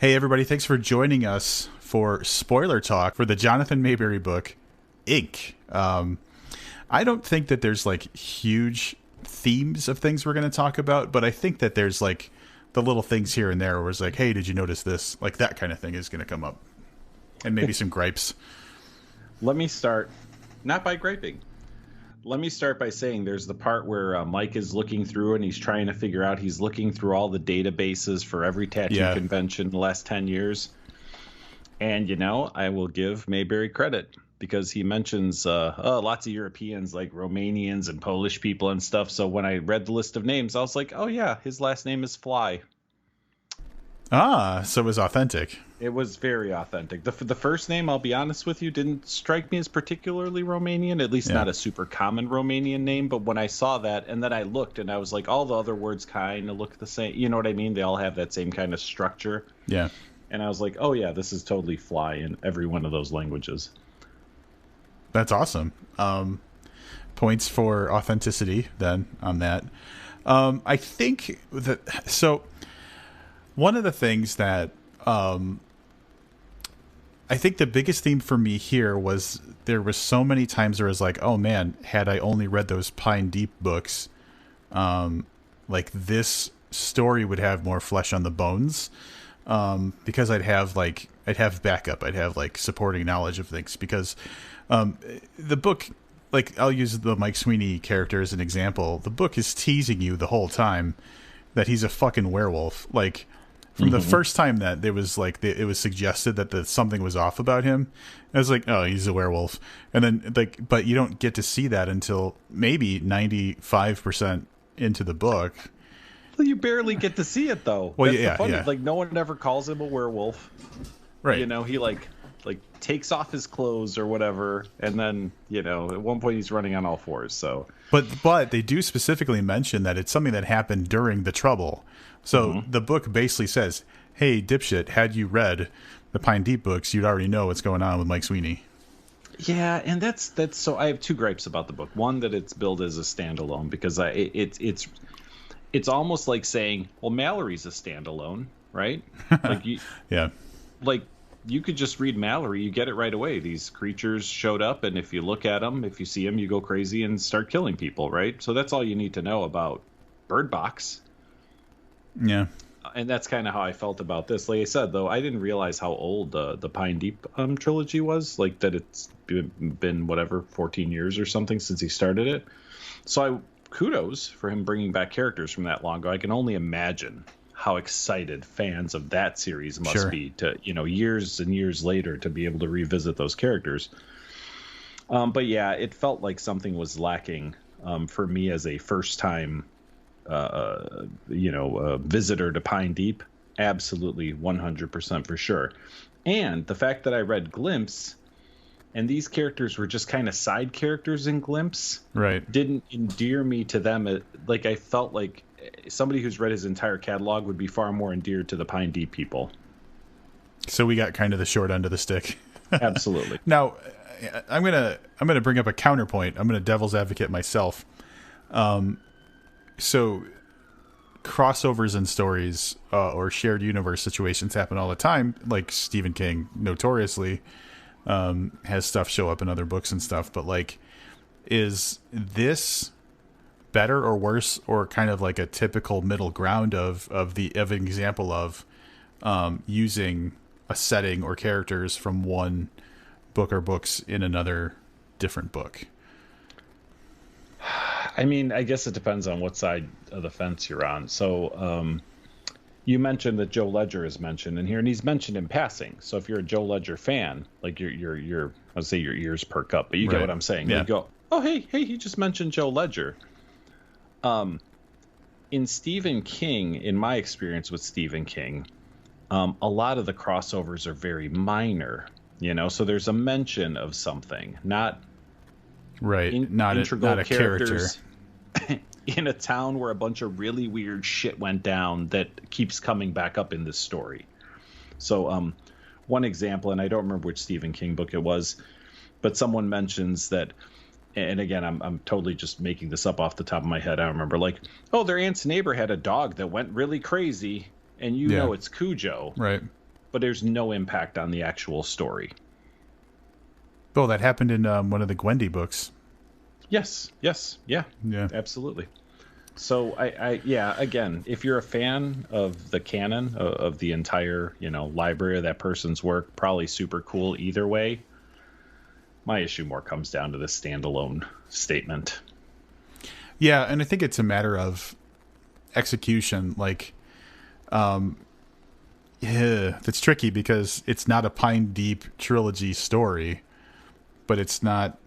Hey, everybody, thanks for joining us for spoiler talk for the Jonathan Maberry book, Ink. I don't think that there's like huge themes of things we're going to talk about, but I think that there's like the little things here and there where it's like, hey, did you notice this? Like that kind of thing is going to come up. And maybe some gripes. Let me start, not by griping. Let me start by saying there's the part where Mike is looking through and he's trying to figure out, he's looking through all the databases for every tattoo convention in the last 10 years. And, you know, I will give Maberry credit because he mentions lots of Europeans like Romanians and Polish people and stuff. So when I read the list of names, I was like, oh, yeah, his last name is Fly. Ah, so it was authentic. It was very authentic. The first name, I'll be honest with you, didn't strike me as particularly Romanian, at least not a super common Romanian name. But when I saw that and then I looked and I was like, all the other words kind of look the same. You know what I mean? They all have that same kind of structure. Yeah. And I was like, oh, yeah, this is totally Fly in every one of those languages. That's awesome. Points for authenticity then on that. I think that so one of the things that I think the biggest theme for me here was there was so many times where I was like, oh man, had I only read those Pine Deep books, like this story would have more flesh on the bones, because I'd have backup, I'd have like supporting knowledge of things, because the book, like I'll use the Mike Sweeney character as an example. The book is teasing you the whole time that he's a fucking werewolf, like. From the first time that it was suggested that something was off about him, I was like, oh, he's a werewolf. And then but you don't get to see that until maybe 95% into the book. Well, you barely get to see it though. Well, That's the funny. Like no one ever calls him a werewolf. Right. You know, he like takes off his clothes or whatever, and then, you know, at one point he's running on all fours. So But they do specifically mention that it's something that happened during the Trouble. So the book basically says, hey, dipshit, had you read the Pine Deep books, you'd already know what's going on with Mike Sweeney. Yeah, and that's so I have two gripes about the book. One, that it's billed as a standalone, because it's almost like saying, well, Mallory's a standalone, right? Like like you could just read Mallory, you get it right away. These creatures showed up, and if you look at them, if you see them, you go crazy and start killing people, right? So that's all you need to know about Bird Box. Yeah. And that's kind of how I felt about this. Like I said, though, I didn't realize how old the Pine Deep trilogy was. Like that it's been, whatever, 14 years or something since he started it. So kudos for him bringing back characters from that long ago. I can only imagine how excited fans of that series must be to, you know, years and years later to be able to revisit those characters. But yeah, it felt like something was lacking for me as a first-time visitor to Pine Deep. Absolutely 100% for sure. And the fact that I read Glimpse and these characters were just kind of side characters in Glimpse, right, didn't endear me to them. Like I felt like somebody who's read his entire catalog would be far more endeared to the Pine Deep people. So we got kind of the short end of the stick. Absolutely. Now I'm gonna bring up a counterpoint. I'm gonna devil's advocate myself. So crossovers in stories or shared universe situations happen all the time. Like Stephen King notoriously has stuff show up in other books and stuff. But like, is this better or worse, or kind of like a typical middle ground of an example of using a setting or characters from one book or books in another different book? I mean, I guess it depends on what side of the fence you're on. So you mentioned that Joe Ledger is mentioned in here, and he's mentioned in passing. So if you're a Joe Ledger fan, like your I'd say your ears perk up, but you get what I'm saying. Yeah. You go, oh, hey, he just mentioned Joe Ledger. In Stephen King, in my experience with Stephen King, a lot of the crossovers are very minor, you know, so there's a mention of something, not not a character in a town where a bunch of really weird shit went down that keeps coming back up in this story. So one example, and I don't remember which Stephen King book it was, but someone mentions that, and again, I'm totally just making this up off the top of my head. I don't remember, like, oh, their aunt's neighbor had a dog that went really crazy, and you know it's Cujo. Right. but there's no impact on the actual story. Oh, that happened in one of the Gwendy books. Yes, yeah, absolutely. So yeah, again, if you're a fan of the canon of the entire, library of that person's work, probably super cool either way. My issue more comes down to this standalone statement. Yeah, and I think it's a matter of execution. Like, yeah, that's tricky because it's not a Pine Deep trilogy story, but it's not,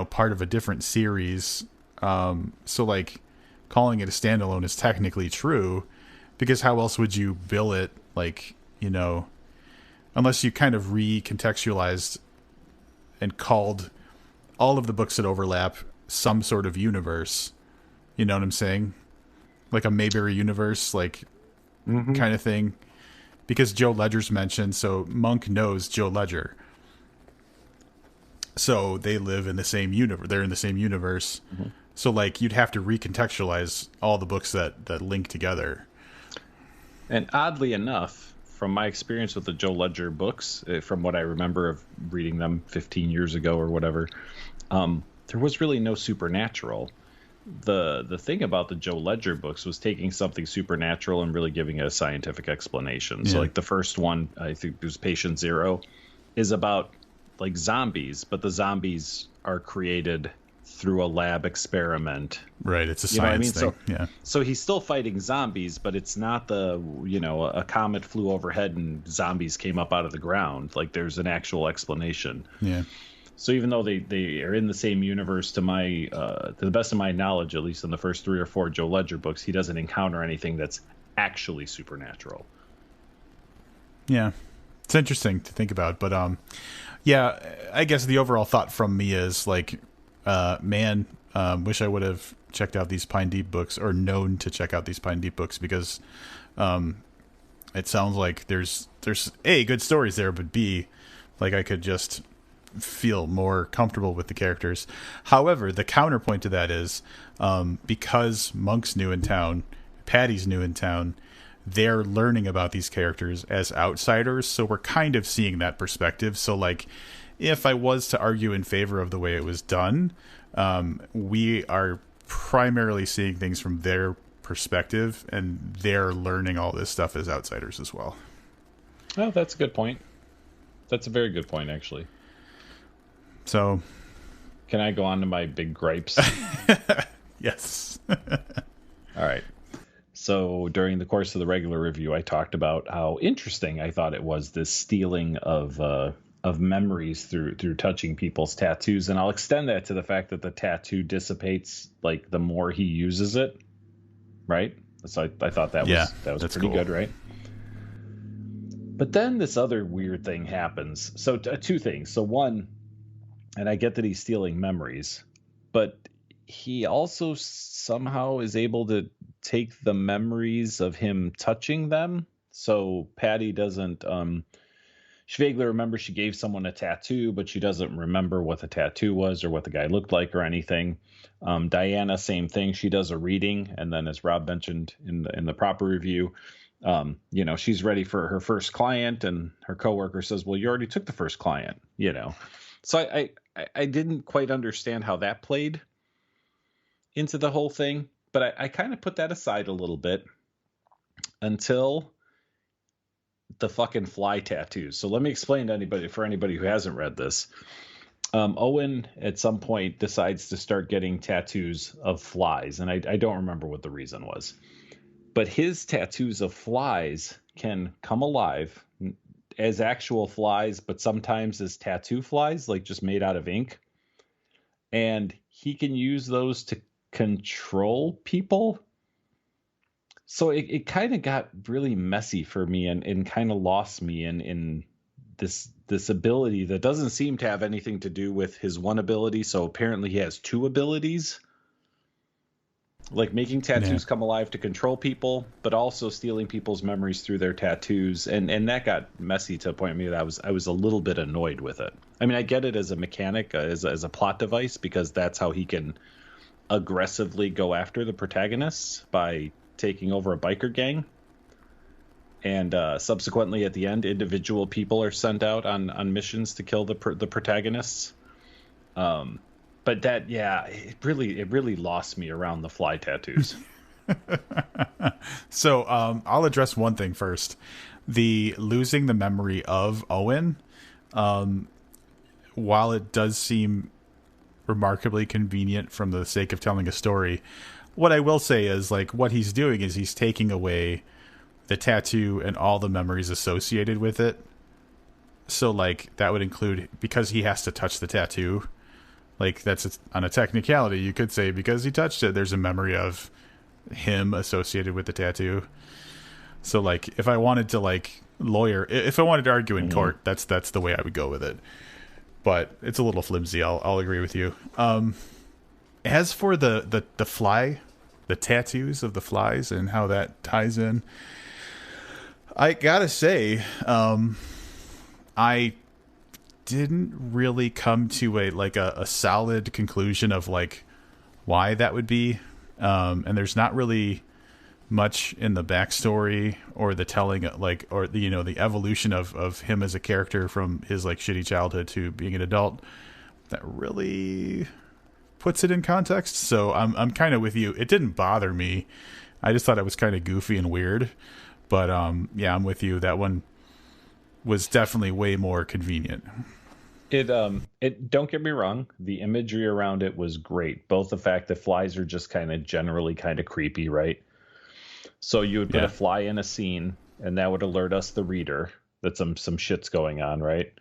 part of a different series. So like calling it a standalone is technically true, because how else would you bill it? Like, unless you kind of recontextualized and called all of the books that overlap some sort of universe. You know what I'm saying? Like a Maberry universe, like kind of thing. Because Joe Ledger's mentioned, so Monk knows Joe Ledger. So they live in the same universe. They're in the same universe. Mm-hmm. So like you'd have to recontextualize all the books that link together. And oddly enough, from my experience with the Joe Ledger books, from what I remember of reading them 15 years ago or whatever, there was really no supernatural. The thing about the Joe Ledger books was taking something supernatural and really giving it a scientific explanation. Yeah. So like the first one, I think it was Patient Zero, is about like zombies, but the zombies are created through a lab experiment. Right, it's a science thing. So he's still fighting zombies, but it's not a comet flew overhead and zombies came up out of the ground. Like there's an actual explanation. Yeah. So even though they are in the same universe, to the best of my knowledge, at least in the first 3 or 4 Joe Ledger books, he doesn't encounter anything that's actually supernatural. Yeah, it's interesting to think about, but yeah, I guess the overall thought from me is like, wish I would have checked out these Pine Deep books, or known to check out these Pine Deep books, because it sounds like there's A, good stories there, but B, like I could just feel more comfortable with the characters. However, the counterpoint to that is because Monk's new in town, Patty's new in town, they're learning about these characters as outsiders, so we're kind of seeing that perspective. So like if I was to argue in favor of the way it was done, we are primarily seeing things from their perspective, and they're learning all this stuff as outsiders as well. Oh, that's a good point. That's a very good point, actually. So, can I go on to my big gripes? Yes. All right. So during the course of the regular review, I talked about how interesting I thought it was, this stealing of memories through touching people's tattoos, and I'll extend that to the fact that the tattoo dissipates like the more he uses it. Right. So I thought that was pretty cool. Good, right? But then this other weird thing happens. So two things. So one, and I get that he's stealing memories, but he also somehow is able to take the memories of him touching them. So Patty doesn't, she vaguely remembers she gave someone a tattoo, but she doesn't remember what the tattoo was or what the guy looked like or anything. Diana, same thing. She does a reading, and then as Rob mentioned in the proper review, she's ready for her first client, and her coworker says, well, you already took the first client, So I didn't quite understand how that played into the whole thing, but I kind of put that aside a little bit until the fucking fly tattoos. So let me explain to anybody who hasn't read this. Owen at some point decides to start getting tattoos of flies, and I don't remember what the reason was, but his tattoos of flies can come alive as actual flies, but sometimes as tattoo flies, like just made out of ink. And he can use those to control people. So it kind of got really messy for me, and kind of lost me in this ability that doesn't seem to have anything to do with his one ability. So apparently he has 2 abilities. Like making tattoos come alive to control people, but also stealing people's memories through their tattoos, and that got messy to the point that I was a little bit annoyed with it. I mean, I get it as a mechanic, as a plot device, because that's how he can aggressively go after the protagonists by taking over a biker gang. and subsequently at the end, individual people are sent out on missions to kill the protagonists. But that, yeah, it really lost me around the fly tattoos. So I'll address one thing first. The losing the memory of Owen, while it does seem remarkably convenient from the sake of telling a story, what I will say is, like, what he's doing is he's taking away the tattoo and all the memories associated with it. So, like, that would include, because he has to touch the tattoo, like, that's on a technicality. You could say because he touched it, there's a memory of him associated with the tattoo. So, like, if I wanted to, like, if I wanted to argue in court, that's the way I would go with it. But it's a little flimsy. I'll agree with you. As for the fly, the tattoos of the flies and how that ties in, I gotta say, I didn't really come to a solid conclusion of, like, why that would be. And there's not really much in the backstory or the telling, like, or the, the evolution of him as a character from his, like, shitty childhood to being an adult that really puts it in context. So I'm kind of with you. It didn't bother me. I just thought it was kind of goofy and weird. But yeah, I'm with you. That one was definitely way more convenient. It don't get me wrong, the imagery around it was great. Both the fact that flies are just kind of generally kind of creepy, right? So you would put a fly in a scene, and that would alert us, the reader, that some shit's going on, right?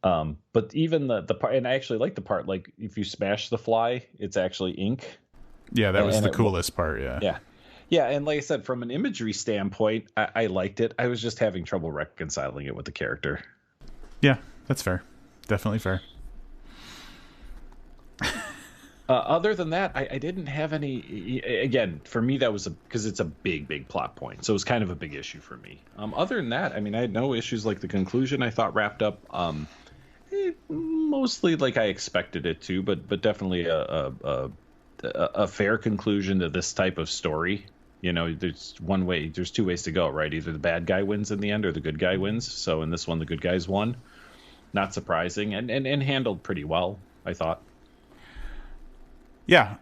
But even the part, and I actually like the part, like, if you smash the fly, it's actually ink. Yeah, that was the coolest part. Yeah, and like I said, from an imagery standpoint, I liked it. I was just having trouble reconciling it with the character. Yeah, that's fair. Definitely fair. Other than that, I didn't have any. Again, for me, that was because it's a big plot point, so it was kind of a big issue for me. Other than that, I mean, I had no issues. Like, the conclusion, I thought wrapped up mostly like I expected it to, but definitely a fair conclusion to this type of story. There's two ways to go, right? Either the bad guy wins in the end, or the good guy wins. So in this one, the good guys won. Not surprising, and handled pretty well, I thought. Yeah,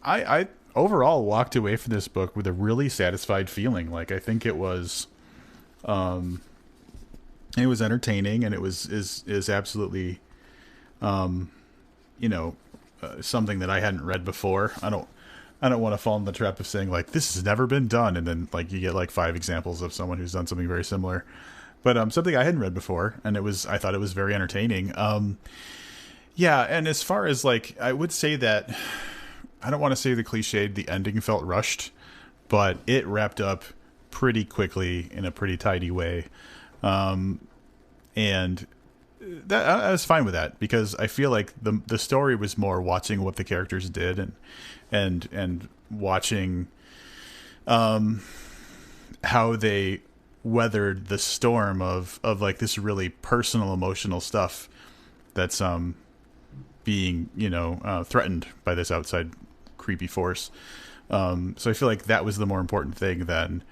I overall walked away from this book with a really satisfied feeling. Like, I think it was entertaining, and it is absolutely, something that I hadn't read before. I don't want to fall in the trap of saying, like, this has never been done, and then, like, you get like 5 examples of someone who's done something very similar. But something I hadn't read before, and I thought it was very entertaining. Yeah, and as far as, like, I would say that, I don't want to say the cliched, the ending felt rushed, but it wrapped up pretty quickly in a pretty tidy way. And that I was fine with that, because I feel like the story was more watching what the characters did and watching how they weathered the storm of like this really personal, emotional stuff that's being threatened by this outside creepy force. So I feel like that was the more important thing than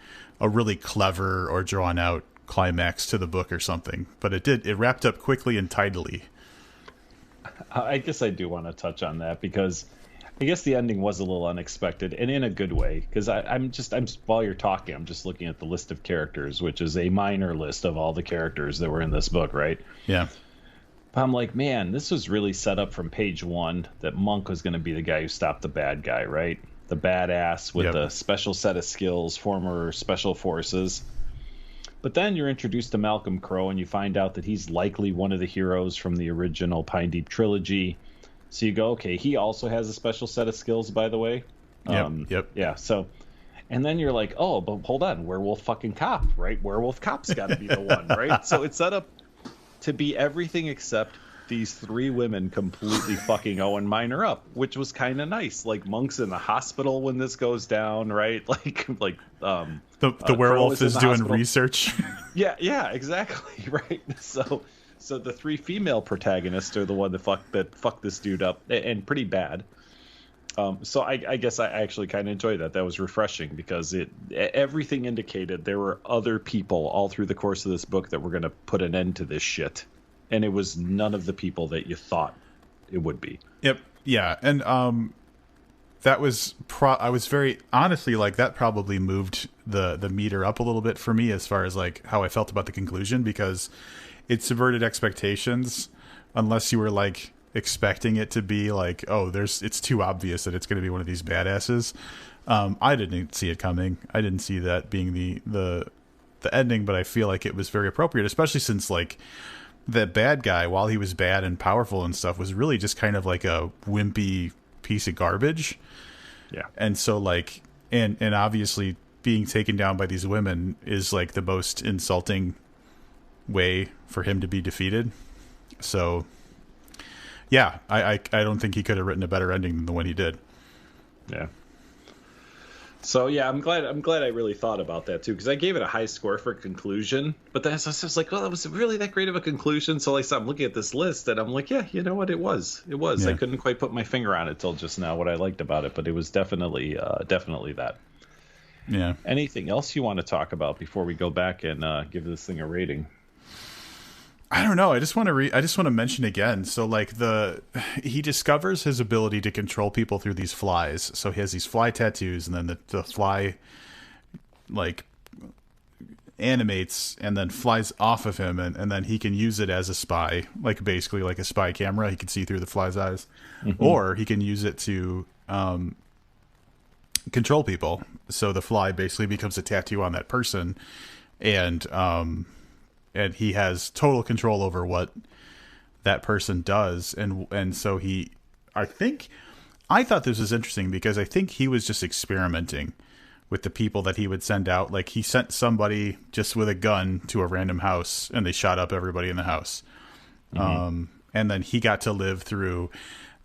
a really clever or drawn out climax to the book or something. But it wrapped up quickly and tidily. I guess I do want to touch on that, because I guess the ending was a little unexpected, and in a good way, because I'm while you're talking, I'm just looking at the list of characters, which is a minor list of all the characters that were in this book, right? Yeah. I'm like, man, this was really set up from page 1 that Monk was going to be the guy who stopped the bad guy, right? The badass with a special set of skills, former special forces. But then you're introduced to Malcolm Crowe, and you find out that he's likely one of the heroes from the original Pine Deep trilogy. So you go, okay, he also has a special set of skills, by the way. Yep. Yeah, so... And then you're like, oh, but hold on, Werewolf fucking Cop, right? Werewolf Cop's got to be the one, right? So it's set up to be everything except these 3 women completely fucking Owen Minor up, which was kind of nice. Like, Monk's in the hospital when this goes down, right? Like the werewolf is doing hospital. Research. Yeah, exactly, right. So the 3 female protagonists are the one that fuck this dude up, and pretty bad. So I guess I actually kind of enjoyed that. That was refreshing because everything indicated there were other people all through the course of this book that were going to put an end to this shit, and it was none of the people that you thought it would be. Yep. Yeah. And that was I was very honestly like that probably moved the meter up a little bit for me as far as like how I felt about the conclusion, because it subverted expectations unless you were like expecting it to be like, oh, it's too obvious that it's going to be one of these badasses. I didn't see it coming. I didn't see that being the ending, but I feel like it was very appropriate, especially since like the bad guy, while he was bad and powerful and stuff, was really just kind of like a wimpy piece of garbage. Yeah. And so like, and obviously being taken down by these women is like the most insulting way for him to be defeated. So yeah, I don't think he could have written a better ending than the one he did. Yeah. So yeah, I'm glad I really thought about that too, because I gave it a high score for conclusion, but then I was just like, well, that was really that great of a conclusion. So like, I'm looking at this list and I'm like, yeah, you know what, it was. Yeah. I couldn't quite put my finger on it till just now what I liked about it, but it was definitely that. Yeah. Anything else you want to talk about before we go back and give this thing a rating? I don't know. I just want to mention again. So like he discovers his ability to control people through these flies. So he has these fly tattoos, and then the fly like animates and then flies off of him, and then he can use it as a spy, like basically like a spy camera. He can see through the fly's eyes, or he can use it to control people. So the fly basically becomes a tattoo on that person, and he has total control over what that person does. And so I thought this was interesting because I think he was just experimenting with the people that he would send out. Like he sent somebody just with a gun to a random house and they shot up everybody in the house. And then he got to live through.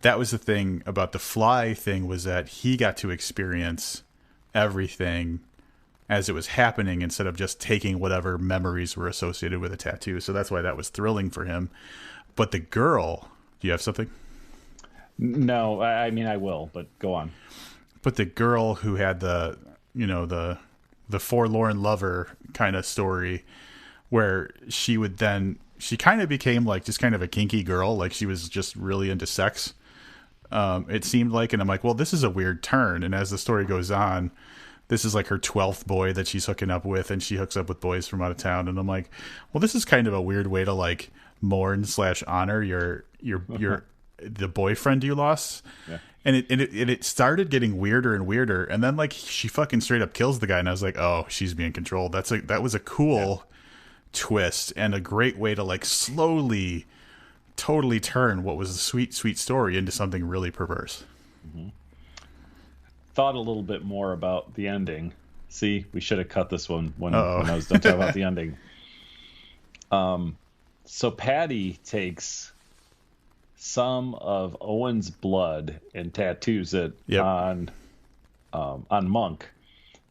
That was the thing about the fly thing, was that he got to experience everything as it was happening instead of just taking whatever memories were associated with a tattoo. So that's why that was thrilling for him. But the girl, do you have something? No, I mean, I will, but go on. But the girl who had the forlorn lover kind of story, where she kind of became like just kind of a kinky girl. Like she was just really into sex. It seemed like, and I'm like, well, this is a weird turn. And as the story goes on, this is like her 12th boy that she's hooking up with, and she hooks up with boys from out of town. And I'm like, well, this is kind of a weird way to like mourn / honor your the boyfriend you lost. Yeah. And it started getting weirder and weirder. And then like she fucking straight up kills the guy. And I was like, oh, she's being controlled. That was a cool twist and a great way to like slowly, totally turn what was a sweet, sweet story into something really perverse. Mm-hmm. Thought a little bit more about the ending. See, we should have cut this one when I was done talking about the ending. So Patty takes some of Owen's blood and tattoos it on Monk.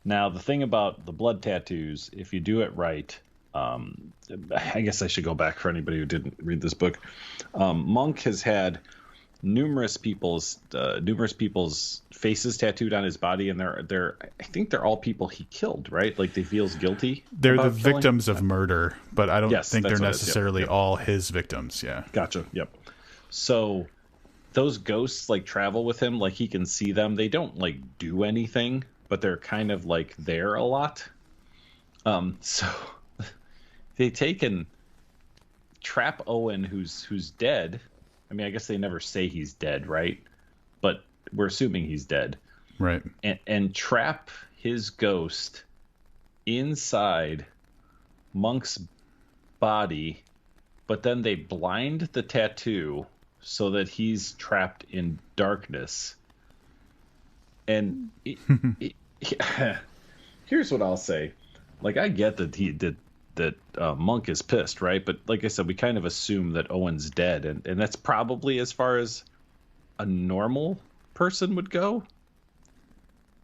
Now, the thing about the blood tattoos, if you do it right, I guess I should go back for anybody who didn't read this book. Monk has had numerous people's faces tattooed on his body, and I think they're all people he killed, right? Like, he feels guilty. They're the victims of murder, but I don't think they're necessarily yep. all his victims. Yeah. Gotcha. Yep. So those ghosts like travel with him, like he can see them. They don't like do anything, but they're kind of like there a lot. So they take and trap Owen, who's dead. I mean, I guess they never say he's dead, right? But we're assuming he's dead. Right. And trap his ghost inside Monk's body, but then they blind the tattoo so that he's trapped in darkness. And here's what I'll say. Like, I get that Monk is pissed, right? But like I said, we kind of assume that Owen's dead, and that's probably as far as a normal person would go.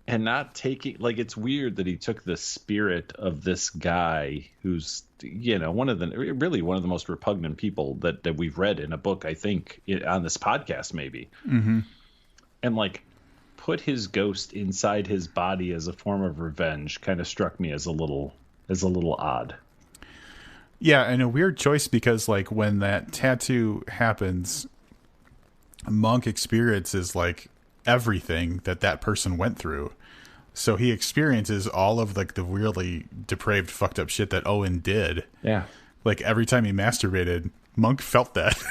And not taking, like, it's weird that he took the spirit of this guy who's, one of the most repugnant people that we've read in a book, I think, on this podcast maybe. Mm-hmm. And like put his ghost inside his body as a form of revenge kind of struck me as a little odd. Yeah, and a weird choice because like when that tattoo happens, Monk experiences like everything that person went through. So he experiences all of like the weirdly depraved, fucked up shit that Owen did. Yeah. Like every time he masturbated, Monk felt that.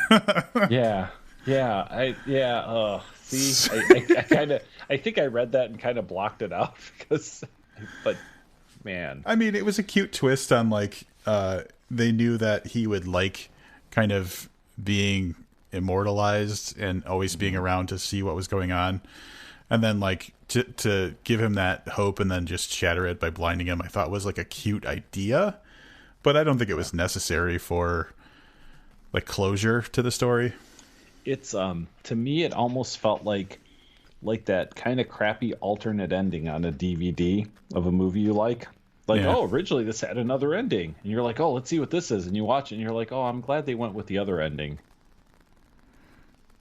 Yeah. See, I think I read that and kind of blocked it out because, but man, I mean, it was a cute twist on like, they knew that he would like kind of being immortalized and always being around to see what was going on. And then like to give him that hope and then just shatter it by blinding him, I thought was like a cute idea, but I don't think it was necessary for like closure to the story. It's to me it almost felt like that kind of crappy alternate ending on a DVD of a movie you like. Like, Yeah. oh, originally this had another ending. And you're like, oh, let's see what this is. And you watch it and you're like, oh, I'm glad they went with the other ending.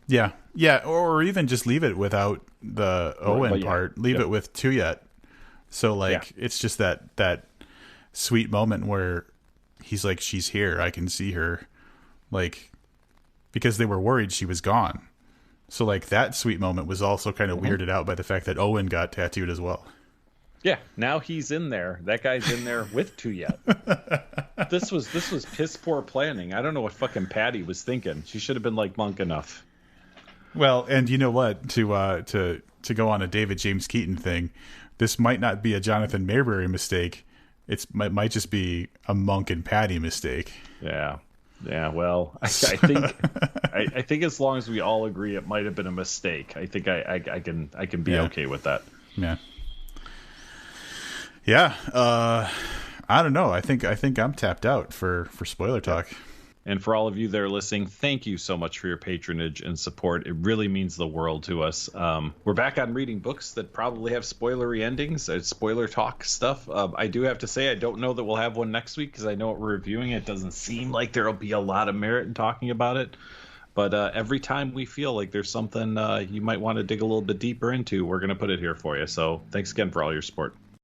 Yeah. Yeah. Or even just leave it without the Owen yeah. part. Leave Yep. it with Tuyet. So like, it's just that sweet moment where he's like, she's here. I can see her. Like, because they were worried she was gone. So like that sweet moment was also kind of weirded out by the fact that Owen got tattooed as well. Yeah, now he's in there. That guy's in there with Tuyet. This was piss poor planning. I don't know what fucking Patty was thinking. She should have been like Monk enough. Well, and you know what? To go on a David James Keaton thing, this might not be a Jonathan Maberry mistake. It might just be a Monk and Patty mistake. Yeah. Well, I think as long as we all agree it might have been a mistake, I think I can be okay with that. Yeah. Yeah. I don't know. I think I'm tapped out for spoiler talk. And for all of you that are listening, thank you so much for your patronage and support. It really means the world to us. We're back on reading books that probably have spoilery endings, spoiler talk stuff. I do have to say, I don't know that we'll have one next week because I know what we're reviewing. It doesn't seem like there'll be a lot of merit in talking about it. But every time we feel like there's something you might want to dig a little bit deeper into, we're going to put it here for you. So thanks again for all your support.